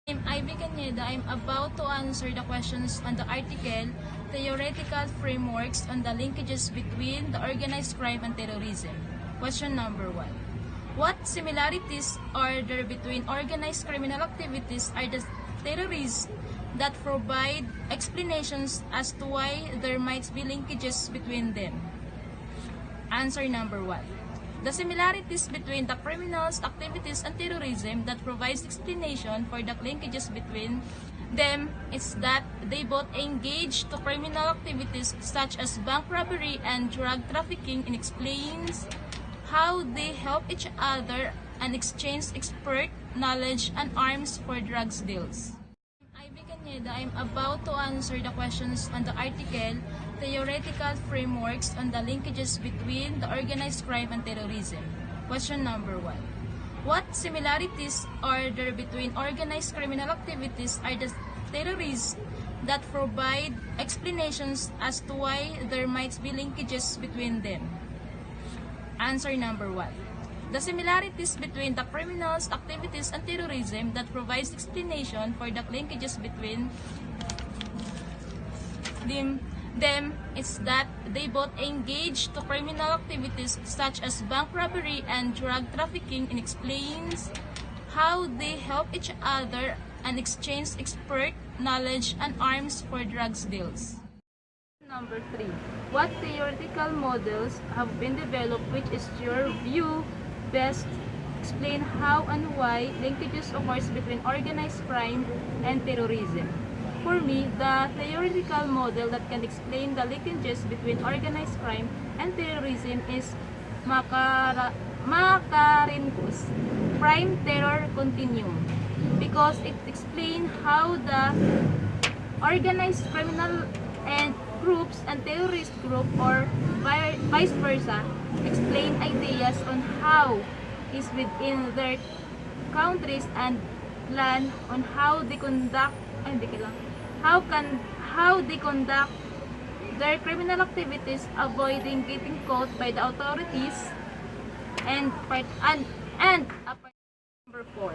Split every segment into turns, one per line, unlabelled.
I'm Ivie Cañeda. I'm about to answer the questions on the article Theoretical Frameworks on the Linkages Between the Organized Crime and Terrorism. Question number 1. What similarities are there between organized criminal activities and the terrorists that provide explanations as to why there might be linkages between them? Answer number 1. The similarities between the criminals' activities and terrorism that provides explanation for the linkages between them is that they both engage to criminal activities such as bank robbery and drug trafficking, and explains how they help each other and exchange expert knowledge and arms for drugs deals. Ivie Cañeda, I'm about to answer the questions on the article Theoretical Frameworks on the Linkages Between the Organized Crime and Terrorism. Question number 1. What similarities are there between organized criminal activities and the terrorists that provide explanations as to why there might be linkages between them? Answer number 1. The similarities between the criminals' activities and terrorism that provides explanation for the linkages between them is that they both engage to criminal activities such as bank robbery and drug trafficking, and explains how they help each other and exchange expert knowledge and arms for drugs deals. Number 3. What theoretical models have been developed which is your view best explain how and why linkages occurs between organized crime and terrorism? For me, the theoretical model that can explain the linkages between organized crime and terrorism is Makarenko's Crime Terror Continuum, because it explains how the organized criminal and groups and terrorist group, or vice versa, explain ideas on how is within their countries and plan on how they conduct their criminal activities, avoiding getting caught by the authorities. Number 4.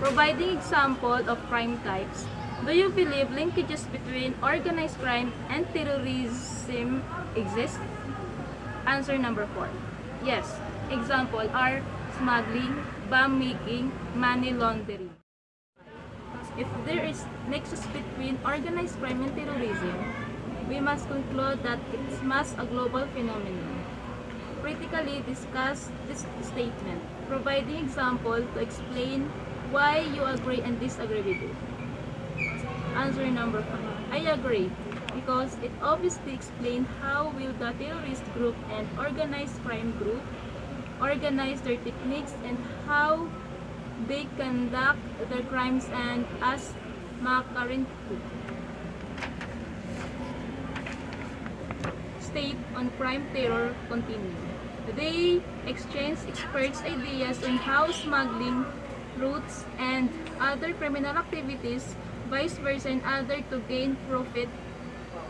Providing example of crime types. Do you believe linkages between organized crime and terrorism exist? Answer number 4. Yes. Example are smuggling, bomb making, money laundering. If there is nexus between organized crime and terrorism, we must conclude that it must a global phenomenon. Critically discuss this statement, providing example to explain why you agree and disagree with it. Answer number 5. I agree, because it obviously explains how will the terrorist group and organized crime group organize their techniques and how they conduct their crimes, and as Makarenko state on crime terror continuum. They exchange experts' ideas on how smuggling routes and other criminal activities, vice versa, and other to gain profit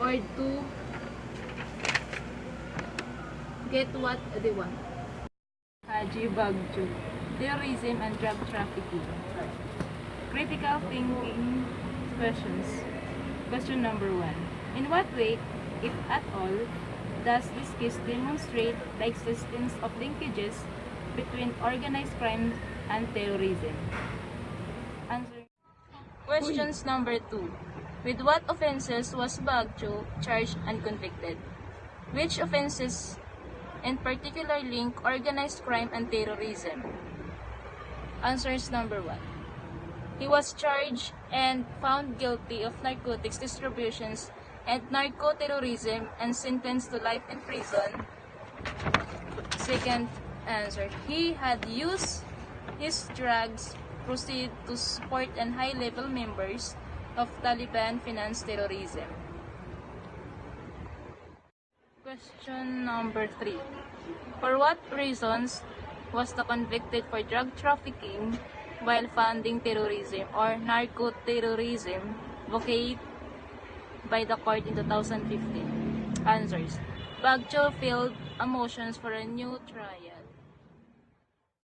or to get what they want. Haji Bagjo, terrorism and drug trafficking. Critical thinking questions. Question number 1. In what way, if at all, does this case demonstrate the existence of linkages between organized crime and terrorism? Answer. Questions number 2. With what offenses was Bagjo charged and convicted? Which offenses in particular link organized crime and terrorism? Answers number 1. He was charged and found guilty of narcotics distributions and narco-terrorism and sentenced to life in prison. Second answer. He had used his drugs proceed to support and high-level members of Taliban finance terrorism. Question number 3. For what reasons was the convicted for drug trafficking while funding terrorism or narco-terrorism vacated by the court in 2015? Answers. Bagjo filed a motion for a new trial.